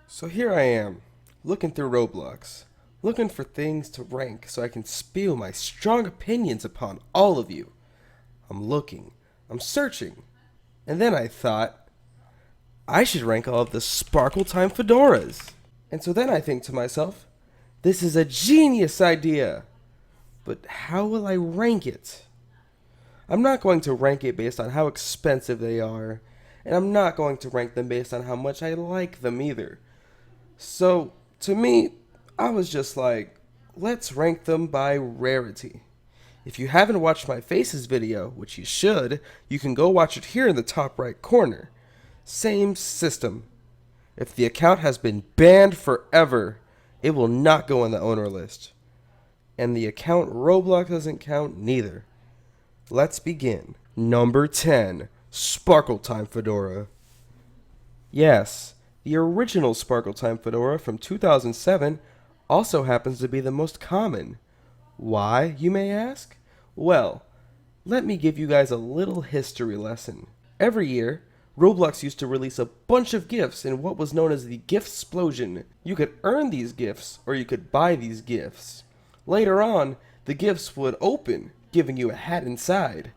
So here I am, looking through Roblox, looking for things to rank so I can spew my strong opinions upon all of you. I'm looking, I'm searching, and then I thought, I should rank all of the Sparkle Time fedoras. And so then I think to myself, this is a genius idea, but how will I rank it? I'm not going to rank it based on how expensive they are, and I'm not going to rank them based on how much I like them either. So, to me, I was just like, let's rank them by rarity. If you haven't watched my Faces video, which you should, you can go watch it here in the top right corner. Same system. If the account has been banned forever, it will not go on the owner list. And the account Roblox doesn't count neither. Let's begin. Number 10, Sparkle Time Fedora. Yes, the original Sparkle Time Fedora from 2007 also happens to be the most common. Why, you may ask? Well, let me give you guys a little history lesson. Every year, Roblox used to release a bunch of gifts in what was known as the Gift-splosion. You could earn these gifts, or you could buy these gifts. Later on, the gifts would open, giving you a hat inside.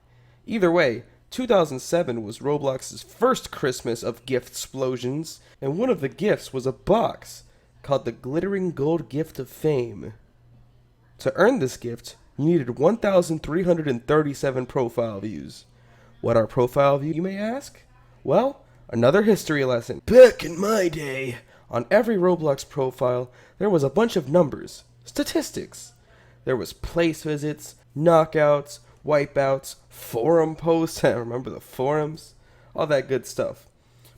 Either way, 2007 was Roblox's first Christmas of gift explosions, and one of the gifts was a box called the Glittering Gold Gift of Fame. To earn this gift, you needed 1,337 profile views. What are profile views, you may ask? Well, another history lesson. Back in my day, on every Roblox profile, there was a bunch of numbers, statistics. There was place visits, knockouts, wipeouts, forum posts, I remember the forums, all that good stuff.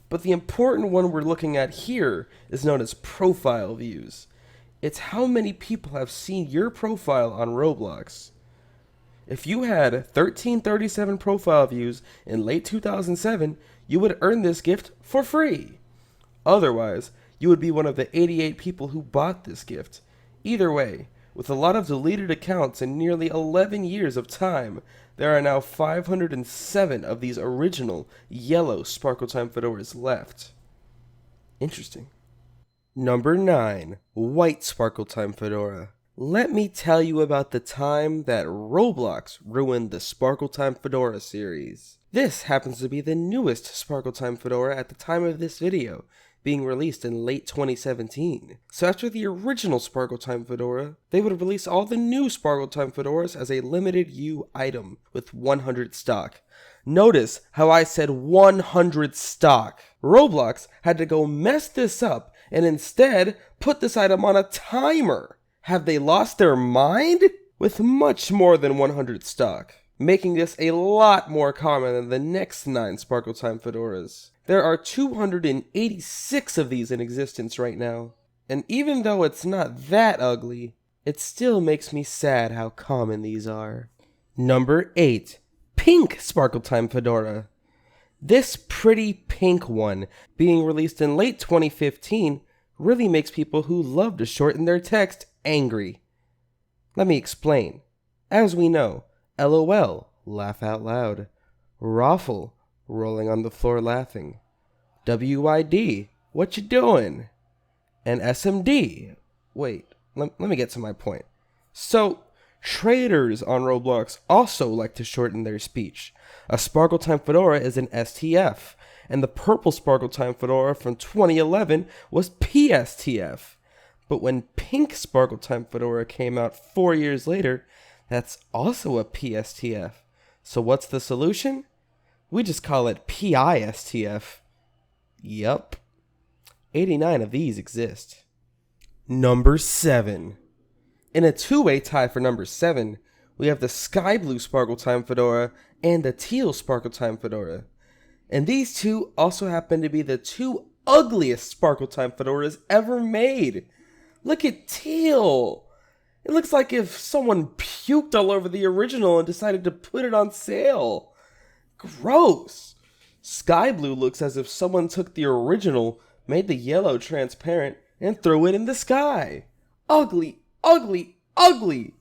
But the important one we're looking at here is known as profile views. It's how many people have seen your profile on Roblox. If you had 1337 profile views in late 2007, you would earn this gift for free. Otherwise, you would be one of the 88 people who bought this gift. Either way, with a lot of deleted accounts and nearly 11 years of time, there are now 507 of these original yellow Sparkle Time fedoras left. Interesting. Number 9, White Sparkle Time Fedora. Let me tell you about the time that Roblox ruined the Sparkle Time Fedora series. This happens to be the newest Sparkle Time Fedora at the time of this video, being released in late 2017. So after the original Sparkle Time Fedora, they would release all the new Sparkle Time Fedoras as a limited U item with 100 stock. Notice how I said 100 stock. Roblox had to go mess this up and instead put this item on a timer. Have they lost their mind? With much more than 100 stock, making this a lot more common than the next 9 Sparkle Time fedoras. There are 286 of these in existence right now, and even though it's not that ugly, it still makes me sad how common these are. Number 8, Pink Sparkle Time Fedora. This pretty pink one, being released in late 2015, really makes people who love to shorten their text angry. Let me explain. As we know, LOL, laugh out loud. Raffle, rolling on the floor laughing. WID, what you doing? And SMD, wait, let me get to my point. So, traders on Roblox also like to shorten their speech. A Sparkle Time Fedora is an STF, and the purple Sparkle Time Fedora from 2011 was PSTF. But when Pink Sparkle Time Fedora came out 4 years later, that's also a PSTF. So what's the solution? We just call it PISTF. Yup. 89 of these exist. Number 7. In a two-way tie for number 7, we have the Sky Blue Sparkle Time Fedora and the Teal Sparkle Time Fedora. And these two also happen to be the two ugliest Sparkle Time fedoras ever made. Look at Teal. It looks like if someone puked all over the original and decided to put it on sale. Gross. Sky Blue looks as if someone took the original, made the yellow transparent, and threw it in the sky. Ugly, ugly, ugly.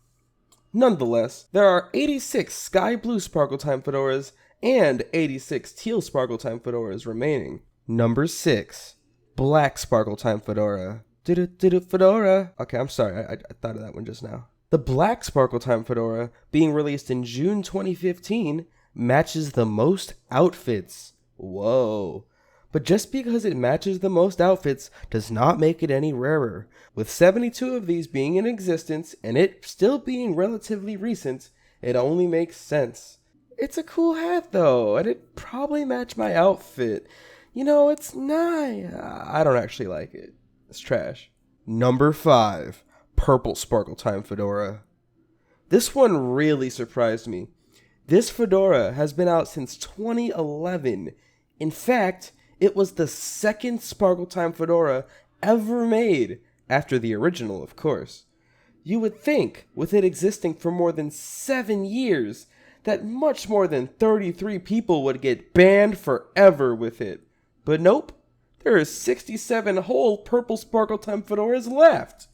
Nonetheless, there are 86 Sky Blue Sparkle Time fedoras and 86 Teal Sparkle Time fedoras remaining. Number 6. Black Sparkle Time Fedora. Fedora. Okay, I'm sorry. I thought of that one just now. The Black Sparkle Time Fedora, being released in June 2015, matches the most outfits. Whoa. But just because it matches the most outfits does not make it any rarer. With 72 of these being in existence and it still being relatively recent, it only makes sense. It's a cool hat though, and it'd probably match my outfit. You know, it's nice. I don't actually like it. It's trash. Number 5. Purple Sparkle Time Fedora. This one really surprised me. This fedora has been out since 2011. In fact, it was the second Sparkle Time Fedora ever made, after the original, of course. You would think, with it existing for more than 7 years, that much more than 33 people would get banned forever with it. But nope, there are 67 whole Purple Sparkle Time fedoras left.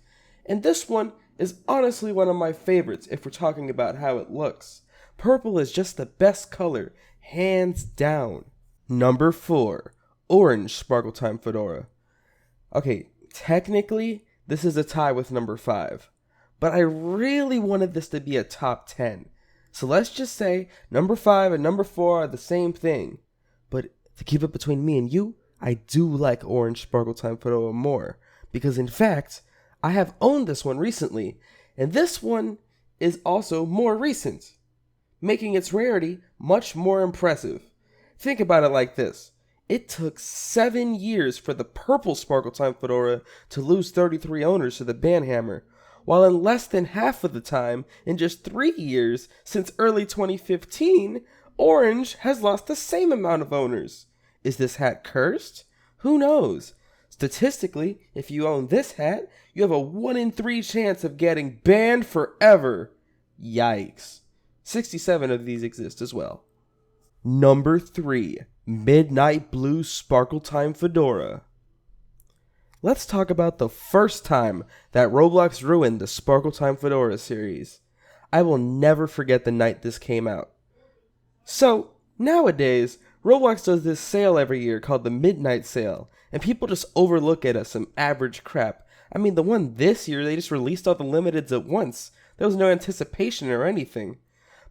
And this one is honestly one of my favorites if we're talking about how it looks. Purple is just the best color, hands down. Number 4. Orange Sparkle Time Fedora. Okay, technically, this is a tie with number 5. But I really wanted this to be a top 10. So let's just say number 5 and number 4 are the same thing. But to keep it between me and you, I do like Orange Sparkle Time Fedora more. Because in fact, I have owned this one recently. And this one is also more recent, making its rarity much more impressive. Think about it like this. It took 7 years for the Purple Sparkle Time Fedora to lose 33 owners to the Banhammer, while in less than half of the time, in just 3 years since early 2015, Orange has lost the same amount of owners. Is this hat cursed? Who knows? Statistically, if you own this hat, you have a 1 in 3 chance of getting banned forever. Yikes. 67 of these exist as well. Number 3. Midnight Blue Sparkle Time Fedora. Let's talk about the first time that Roblox ruined the Sparkle Time Fedora series. I will never forget the night this came out. So, nowadays, Roblox does this sale every year called the Midnight Sale, and people just overlook it as some average crap. I mean, the one this year, they just released all the limiteds at once. There was no anticipation or anything.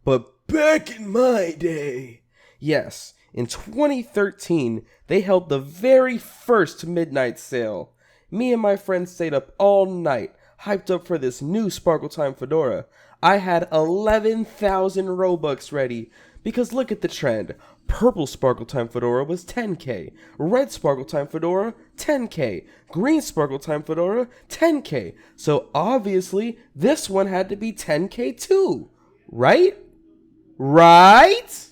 But back in my day, yes, in 2013, they held the very first midnight sale. Me and my friends stayed up all night, hyped up for this new Sparkle Time Fedora. I had 11,000 Robux ready, because look at the trend. Purple Sparkle Time Fedora was 10k, Red Sparkle Time Fedora, 10k, Green Sparkle Time Fedora, 10k. So obviously, this one had to be 10k too, right? Right?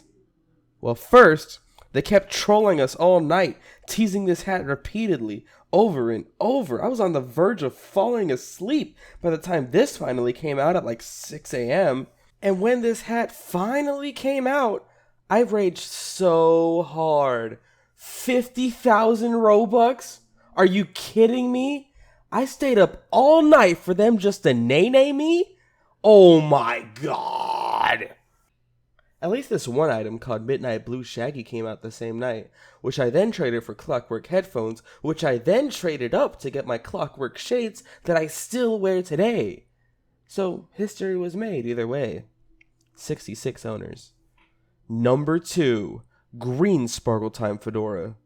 Well, first, they kept trolling us all night, teasing this hat repeatedly, over and over. I was on the verge of falling asleep by the time this finally came out at like 6 a.m. And when this hat finally came out, I raged so hard. 50,000 Robux? Are you kidding me? I stayed up all night for them just to nay-nay me? Oh my god! At least this one item called Midnight Blue Shaggy came out the same night, which I then traded for Clockwork headphones, which I then traded up to get my Clockwork shades that I still wear today. So, history was made either way. 66 owners. Number 2. Green Sparkle Time Fedora.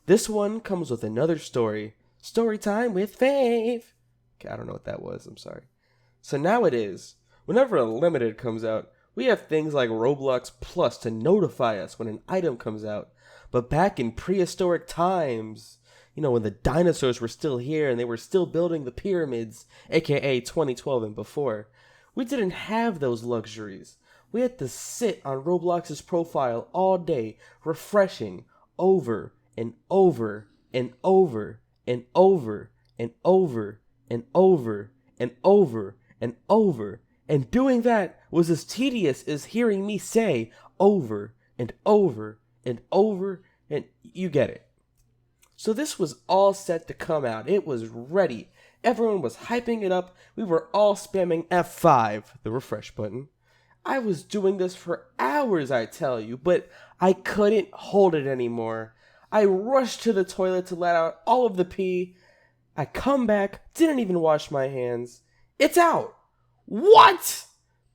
This one comes with another story. Story time with Fave. Okay, I don't know what that was, I'm sorry. So nowadays, whenever a limited comes out, we have things like Roblox Plus to notify us when an item comes out. But back in prehistoric times, when the dinosaurs were still here and they were still building the pyramids, aka 2012 and before, we didn't have those luxuries. We had to sit on Roblox's profile all day, refreshing over and over and over and over and over and over and over and over. And doing that was as tedious as hearing me say over and over and over, and you get it. So this was all set to come out. It was ready. Everyone was hyping it up. We were all spamming F5, the refresh button. I was doing this for hours, I tell you, but I couldn't hold it anymore. I rushed to the toilet to let out all of the pee. I come back, didn't even wash my hands. It's out! What?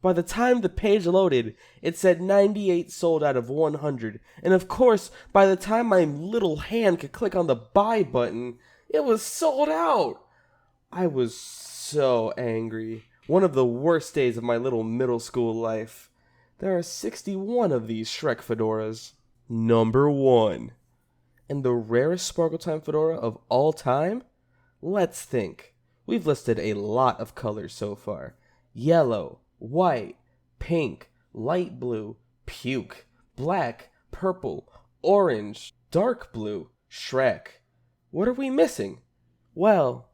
By the time the page loaded, it said 98 sold out of 100. And of course, by the time my little hand could click on the buy button, it was sold out. I was so angry. One of the worst days of my little middle school life. There are 61 of these Shrek fedoras. Number 1. And the rarest Sparkle Time fedora of all time? Let's think. We've listed a lot of colors so far. Yellow, white, pink, light blue, puke, black, purple, orange, dark blue, Shrek. What are we missing? Well,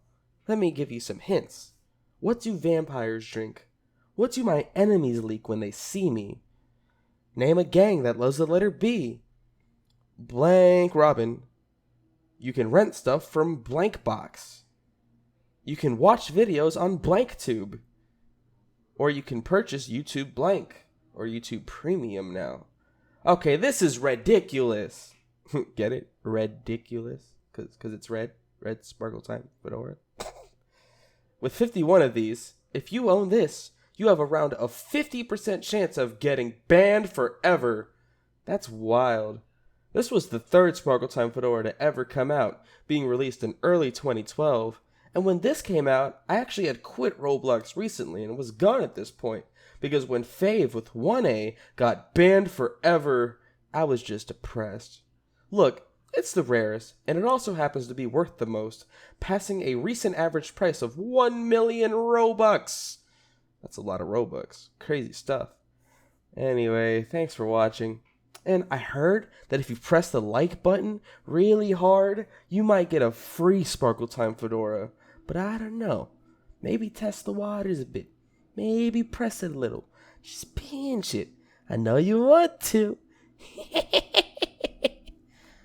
let me give you some hints. What do vampires drink? What do my enemies leak when they see me? Name a gang that loves the letter B. Blank Robin. You can rent stuff from Blank Box. You can watch videos on BlankTube. Or you can purchase YouTube Blank or YouTube Premium now. Okay, this is ridiculous. Get it? Ridiculous? Because it's red. Red Sparkle Time fedora. With 51 of these, if you own this, you have around a 50% chance of getting banned forever. That's wild. This was the third Sparkle Time fedora to ever come out, being released in early 2012. And when this came out, I actually had quit Roblox recently and was gone at this point. Because when Fave with 1A got banned forever, I was just depressed. Look, it's the rarest, and it also happens to be worth the most, passing a recent average price of 1 million Robux. That's a lot of Robux. Crazy stuff. Anyway, thanks for watching. And I heard that if you press the like button really hard, you might get a free Sparkle Time fedora. But I don't know. Maybe test the waters a bit. Maybe press it a little. Just pinch it. I know you want to.